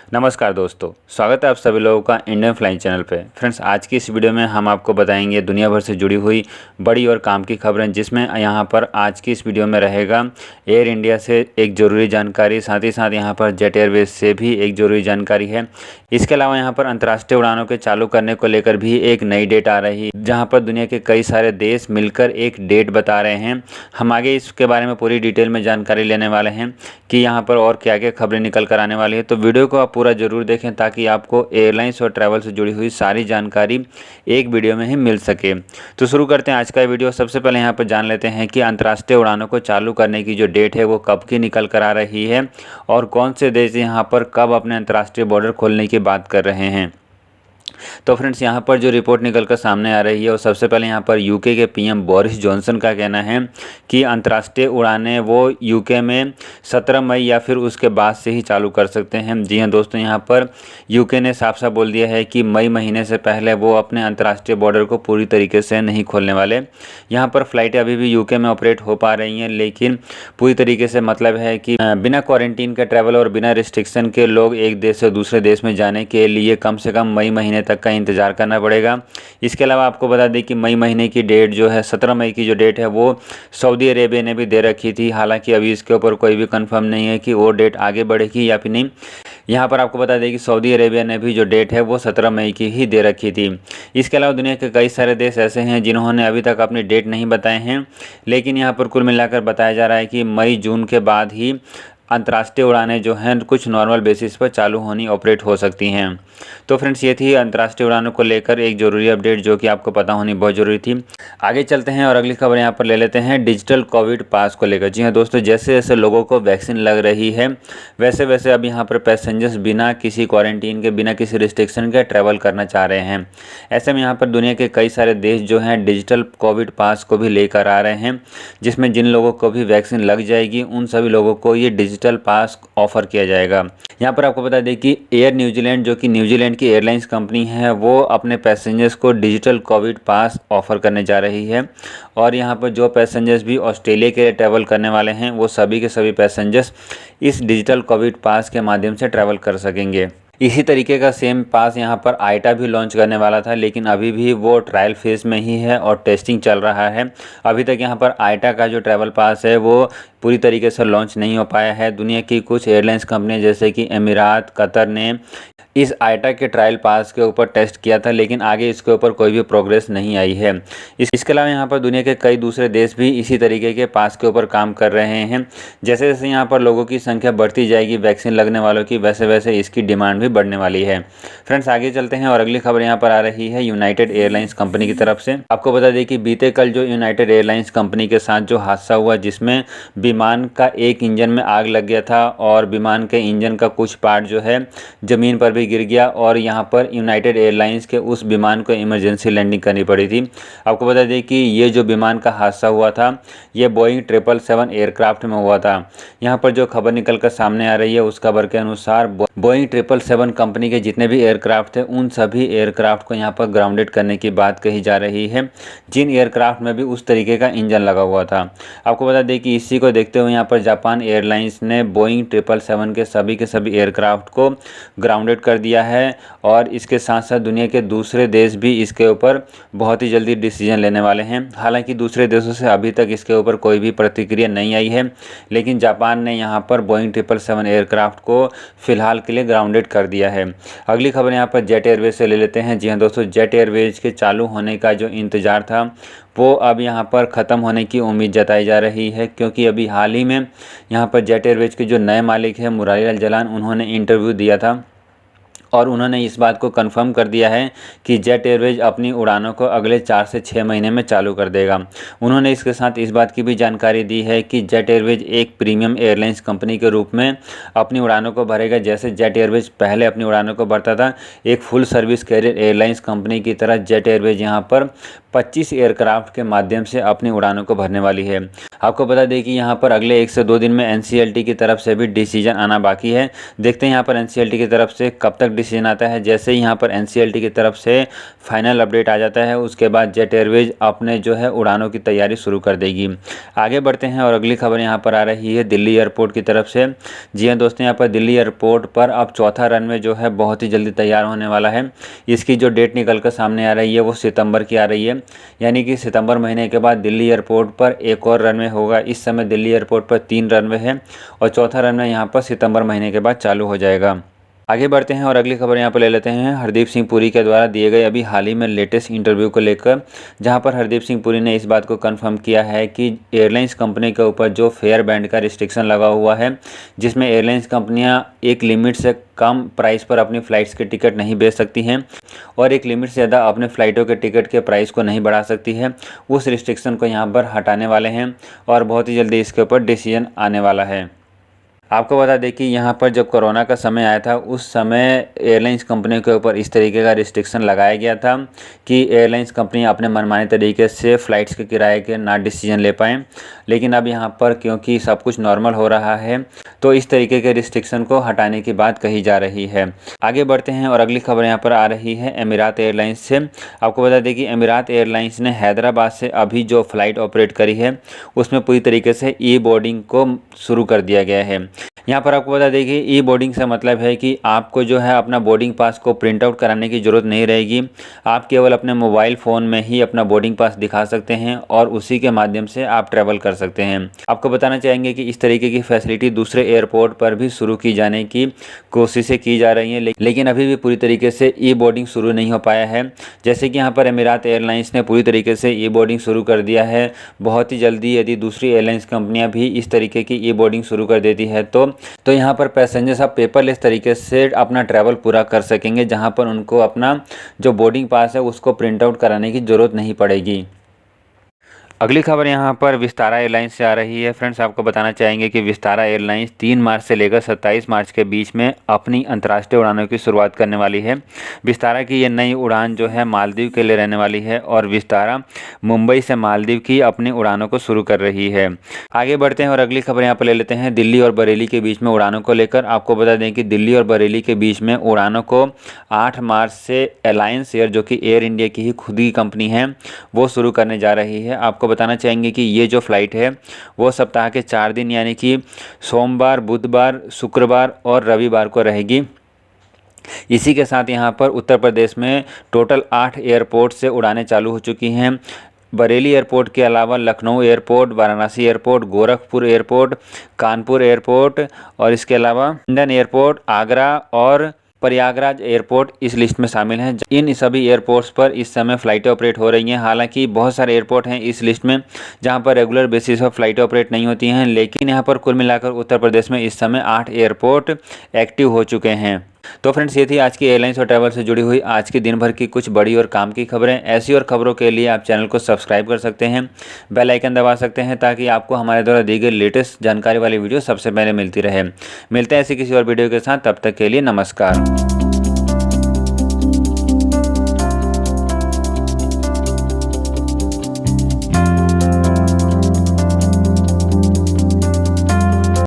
नमस्कार दोस्तों, स्वागत है आप सभी लोगों का इंडियन फ्लाइंग चैनल पे। फ्रेंड्स, आज की इस वीडियो में हम आपको बताएंगे दुनिया भर से जुड़ी हुई बड़ी और काम की खबरें, जिसमें यहाँ पर आज की इस वीडियो में रहेगा एयर इंडिया से एक ज़रूरी जानकारी, साथ ही साथ यहाँ पर जेट एयरवेज से भी एक ज़रूरी जानकारी है। इसके अलावा यहाँ पर अंतर्राष्ट्रीय उड़ानों के चालू करने को लेकर भी एक नई डेट आ रही है, जहाँ पर दुनिया के कई सारे देश मिलकर एक डेट बता रहे हैं। हम आगे इसके बारे में पूरी डिटेल में जानकारी लेने वाले हैं कि यहाँ पर और क्या क्या खबरें निकल कर आने वाली है। तो वीडियो को आप पूरा ज़रूर देखें ताकि आपको एयरलाइंस और ट्रैवल से जुड़ी हुई सारी जानकारी एक वीडियो में ही मिल सके। तो शुरू करते हैं आज का वीडियो। सबसे पहले यहाँ पर जान लेते हैं कि अंतर्राष्ट्रीय उड़ानों को चालू करने की जो डेट है वो कब की निकल कर आ रही है और कौन से देश यहाँ पर कब अपने अंतर्राष्ट्रीय बॉर्डर खोलने की बात कर रहे हैं। तो फ्रेंड्स, यहाँ पर जो रिपोर्ट निकल कर सामने आ रही है वो सबसे पहले यहाँ पर यूके के पीएम बोरिस जॉनसन का कहना है कि अंतर्राष्ट्रीय उड़ानें वो यूके में 17 मई या फिर उसके बाद से ही चालू कर सकते हैं। जी हाँ दोस्तों, यहाँ पर यूके ने साफ साफ बोल दिया है कि मई महीने से पहले वो अपने अंतर्राष्ट्रीय बॉर्डर को पूरी तरीके से नहीं खोलने वाले। यहाँ पर फ्लाइटें अभी भी यूके में ऑपरेट हो पा रही हैं, लेकिन पूरी तरीके से मतलब है कि बिना क्वारंटीन के ट्रैवल और बिना रिस्ट्रिक्शन के लोग एक देश से दूसरे देश में जाने के लिए कम से कम मई महीने तक का इंतज़ार करना पड़ेगा। इसके अलावा आपको बता दें कि मई महीने की डेट जो है 17 मई की जो डेट है वो सऊदी अरेबिया ने भी दे रखी थी। हालांकि अभी इसके ऊपर कोई भी कंफर्म नहीं है कि वो डेट आगे बढ़ेगी या फिर नहीं। यहाँ पर आपको बता दें कि सऊदी अरेबिया ने भी जो डेट है वो 17 मई की ही दे रखी थी। इसके अलावा दुनिया के कई सारे देश ऐसे हैं जिन्होंने अभी तक अपनी डेट नहीं बताए हैं, लेकिन यहाँ पर कुल मिलाकर बताया जा रहा है कि मई जून के बाद ही अंतर्राष्ट्रीय उड़ानें जो हैं कुछ नॉर्मल बेसिस पर चालू होनी ऑपरेट हो सकती हैं। तो फ्रेंड्स, ये थी अंतर्राष्ट्रीय उड़ानों को लेकर एक ज़रूरी अपडेट जो कि आपको पता होनी बहुत ज़रूरी थी। आगे चलते हैं और अगली खबर यहाँ पर ले लेते हैं डिजिटल कोविड पास को लेकर। जी हाँ दोस्तों, जैसे जैसे लोगों को वैक्सीन लग रही है वैसे वैसे अब यहाँ पर पैसेंजर्स बिना किसी क्वारंटीन के, बिना किसी रिस्ट्रिक्शन के ट्रैवल करना चाह रहे हैं। ऐसे में यहाँ पर दुनिया के कई सारे देश जो हैं डिजिटल कोविड पास को भी लेकर आ रहे हैं, जिसमें जिन लोगों को भी वैक्सीन लग जाएगी उन सभी लोगों को ये डिजिटल पास ऑफर किया जाएगा। यहाँ पर आपको बता दें कि एयर न्यूजीलैंड, जो कि न्यूजीलैंड की एयरलाइंस कंपनी है, वो अपने पैसेंजर्स को डिजिटल कोविड पास ऑफर करने जा रही है। और यहाँ पर जो पैसेंजर्स भी ऑस्ट्रेलिया के लिए ट्रैवल करने वाले हैं वो सभी के सभी पैसेंजर्स इस डिजिटल कोविड पास के माध्यम से ट्रैवल कर सकेंगे। इसी तरीके का सेम पास यहाँ पर आईटा भी लॉन्च करने वाला था, लेकिन अभी भी वो ट्रायल फेज में ही है और टेस्टिंग चल रहा है। अभी तक यहाँ पर आईटा का जो ट्रैवल पास है वो पूरी तरीके से लॉन्च नहीं हो पाया है। दुनिया की कुछ एयरलाइंस कंपनी जैसे कि एमिरात, कतर ने इस आईटा के ट्रायल पास के ऊपर टेस्ट किया था, लेकिन आगे इसके ऊपर कोई भी प्रोग्रेस नहीं आई है। इसके अलावा यहाँ पर दुनिया के कई दूसरे देश भी इसी तरीके के पास के ऊपर काम कर रहे हैं। जैसे जैसे यहाँ पर लोगों की संख्या बढ़ती जाएगी वैक्सीन लगने वालों की, वैसे वैसे इसकी डिमांड भी बढ़ने वाली है। फ्रेंड्स, आगे चलते हैं और अगली खबर यहाँ पर आ रही है यूनाइटेड एयरलाइंस कंपनी की तरफ से। आपको बता दें कि बीते कल जो यूनाइटेड एयरलाइंस कंपनी के साथ जो हादसा हुआ, जिसमें विमान का एक इंजन में आग लग गया था और विमान के इंजन का कुछ पार्ट जो है ज़मीन पर भी गिर गया और यहाँ पर यूनाइटेड एयरलाइंस के उस विमान को इमरजेंसी लैंडिंग करनी पड़ी थी। आपको बता दें कि ये जो विमान का हादसा हुआ था ये बोइंग 777 एयरक्राफ्ट में हुआ था। यहाँ पर जो खबर निकल कर सामने आ रही है उस खबर के अनुसार बोइंग 777 कंपनी के जितने भी एयरक्राफ्ट थे उन सभी एयरक्राफ्ट को यहाँ पर ग्राउंडेड करने की बात कही जा रही है, जिन एयरक्राफ्ट में भी उस तरीके का इंजन लगा हुआ था। आपको बता दें कि इसी को देखते हुए यहाँ पर जापान एयरलाइंस ने बोइंग 777 के सभी एयरक्राफ्ट को ग्राउंडेड कर दिया है और इसके साथ साथ दुनिया के दूसरे देश भी इसके ऊपर बहुत ही जल्दी डिसीजन लेने वाले हैं। हालांकि दूसरे देशों से अभी तक इसके ऊपर कोई भी प्रतिक्रिया नहीं आई है, लेकिन जापान ने यहाँ पर बोइंग 777 एयरक्राफ्ट को फिलहाल के लिए ग्राउंडेड कर दिया है। अगली खबर यहाँ पर जेट एयरवेज से ले लेते हैं। जी हाँ दोस्तों, जेट एयरवेज के चालू होने का जो इंतज़ार था वो अब यहाँ पर ख़त्म होने की उम्मीद जताई जा रही है, क्योंकि अभी हाल ही में यहाँ पर जेट एयरवेज के जो नए मालिक हैं मुरारी लाल जलान, उन्होंने इंटरव्यू दिया था और उन्होंने इस बात को कंफर्म कर दिया है कि जेट एयरवेज अपनी उड़ानों को अगले 4 से 6 महीने में चालू कर देगा। उन्होंने इसके साथ इस बात की भी जानकारी दी है कि जेट एयरवेज एक प्रीमियम एयरलाइंस कंपनी के रूप में अपनी उड़ानों को भरेगा। जैसे जेट एयरवेज पहले अपनी उड़ानों को भरता था, एक full service carrier airlines company की तरह जेट एयरवेज यहाँ पर 25 एयरक्राफ्ट के माध्यम से अपनी उड़ानों को भरने वाली है। आपको बता दें कि यहाँ पर अगले 1 से 2 दिन में एनसीएलटी की तरफ से भी डिसीजन आना बाकी है। देखते हैं यहाँ पर एनसीएलटी की तरफ से कब तक डिसीजन आता है। जैसे ही यहाँ पर एनसीएलटी की तरफ से फाइनल अपडेट आ जाता है, उसके बाद जेट एयरवेज अपने जो है उड़ानों की तैयारी शुरू कर देगी। आगे बढ़ते हैं और अगली खबर यहाँ पर आ रही है दिल्ली एयरपोर्ट की तरफ से। जी हाँ दोस्तों, यहाँ पर दिल्ली एयरपोर्ट पर अब चौथा रनवे जो है बहुत ही जल्दी तैयार होने वाला है। इसकी जो डेट निकल कर सामने आ रही है वो सितंबर की आ रही है, यानी कि सितंबर महीने के बाद दिल्ली एयरपोर्ट पर एक और रनवे होगा। इस समय दिल्ली एयरपोर्ट पर 3 रनवे है और चौथा रनवे यहाँ पर सितंबर महीने के बाद चालू हो जाएगा। आगे बढ़ते हैं और अगली खबर यहाँ पर ले लेते हैं हरदीप सिंह पुरी के द्वारा दिए गए अभी हाल ही में लेटेस्ट इंटरव्यू को लेकर, जहाँ पर हरदीप सिंह पुरी ने इस बात को कंफर्म किया है कि एयरलाइंस कंपनी के ऊपर जो फेयर बैंड का रिस्ट्रिक्शन लगा हुआ है, जिसमें एयरलाइंस कंपनियाँ एक लिमिट से कम प्राइस पर अपनी फ़्लाइट्स के टिकट नहीं बेच सकती हैं और एक लिमिट से ज़्यादा अपने फ़्लाइटों के टिकट के प्राइस को नहीं बढ़ा सकती है, उस रिस्ट्रिक्शन को यहाँ पर हटाने वाले हैं और बहुत ही जल्दी इसके ऊपर डिसीजन आने वाला है। आपको बता दें कि यहाँ पर जब कोरोना का समय आया था, उस समय एयरलाइंस कंपनियों के ऊपर इस तरीके का रिस्ट्रिक्शन लगाया गया था कि एयरलाइंस कंपनी अपने मनमाने तरीके से फ़्लाइट्स के किराए के ना डिसीजन ले पाएँ। लेकिन अब यहाँ पर क्योंकि सब कुछ नॉर्मल हो रहा है, तो इस तरीके के रिस्ट्रिक्शन को हटाने की बात कही जा रही है। आगे बढ़ते हैं और अगली खबर यहाँ पर आ रही है एमिरात एयरलाइंस से। आपको बता दें कि एमिरात एयरलाइंस ने हैदराबाद से अभी जो फ़्लाइट ऑपरेट करी है, उसमें पूरी तरीके से ई बोर्डिंग को शुरू कर दिया गया है। यहाँ पर आपको बता दें कि ई बोर्डिंग से मतलब है कि आपको जो है अपना बोर्डिंग पास को प्रिंट आउट कराने की ज़रूरत नहीं रहेगी। आप केवल अपने मोबाइल फ़ोन में ही अपना बोर्डिंग पास दिखा सकते हैं और उसी के माध्यम से आप ट्रैवल कर सकते हैं। आपको बताना चाहेंगे कि इस तरीके की फैसिलिटी दूसरे एयरपोर्ट पर भी शुरू की जाने की कोशिशें की जा रही हैं, लेकिन अभी भी पूरी तरीके से ई बोर्डिंग शुरू नहीं हो पाया है। जैसे कि यहाँ पर एमिरात एयरलाइंस ने पूरी तरीके से ई बोर्डिंग शुरू कर दिया है। बहुत ही जल्दी यदि दूसरी एयरलाइंस कंपनियाँ भी इस तरीके की ई बोर्डिंग शुरू कर देती है तो यहाँ पर पैसेंजर्स अब पेपरलेस तरीके से अपना ट्रैवल पूरा कर सकेंगे, जहाँ पर उनको अपना जो बोर्डिंग पास है उसको प्रिंट आउट कराने की ज़रूरत नहीं पड़ेगी। अगली खबर यहाँ पर विस्तारा एयरलाइंस से आ रही है। फ्रेंड्स, आपको बताना चाहेंगे कि विस्तारा एयरलाइंस 3 मार्च से लेकर 27 मार्च के बीच में अपनी अंतर्राष्ट्रीय उड़ानों की शुरुआत करने वाली है। विस्तारा की ये नई उड़ान जो है मालदीव के लिए रहने वाली है और विस्तारा मुंबई से मालदीव की अपनी उड़ानों को शुरू कर रही है। आगे बढ़ते हैं और अगली खबर यहाँ पर ले लेते हैं दिल्ली और बरेली के बीच में उड़ानों को लेकर। आपको बता दें कि दिल्ली और बरेली के बीच में उड़ानों को 8 मार्च से अलायंस एयर, जो कि एयर इंडिया की ही खुद की कंपनी है, वो शुरू करने जा रही है। आपको बताना चाहेंगे कि ये जो फ्लाइट है वो सप्ताह के 4 दिन यानी कि सोमवार, बुधवार, शुक्रवार और रविवार को रहेगी। इसी के साथ यहाँ पर उत्तर प्रदेश में टोटल 8 एयरपोर्ट से उड़ानें चालू हो चुकी हैं। बरेली एयरपोर्ट के अलावा Lucknow airport, Varanasi airport, Gorakhpur airport, Kanpur airport और इसके अलावा लंदन एयरपोर्ट, आगरा और प्रयागराज एयरपोर्ट इस लिस्ट में शामिल हैं। इन सभी एयरपोर्ट्स पर इस समय फ़्लाइटें ऑपरेट हो रही हैं। हालांकि बहुत सारे एयरपोर्ट हैं इस लिस्ट में जहां पर रेगुलर बेसिस पर फ़्लाइटें ऑपरेट नहीं होती हैं, लेकिन यहां पर कुल मिलाकर उत्तर प्रदेश में इस समय 8 एयरपोर्ट एक्टिव हो चुके हैं। तो फ्रेंड्स, ये थी आज की एयरलाइंस और ट्रैवल से जुड़ी हुई आज की दिन भर की कुछ बड़ी और काम की खबरें। ऐसी और खबरों के लिए आप चैनल को सब्सक्राइब कर सकते हैं, बेल आइकन दबा सकते हैं ताकि आपको हमारे द्वारा दी गई लेटेस्ट जानकारी वाली वीडियो सबसे पहले मिलती रहे। मिलते हैं ऐसी किसी और वीडियो के साथ, तब तक के लिए नमस्कार।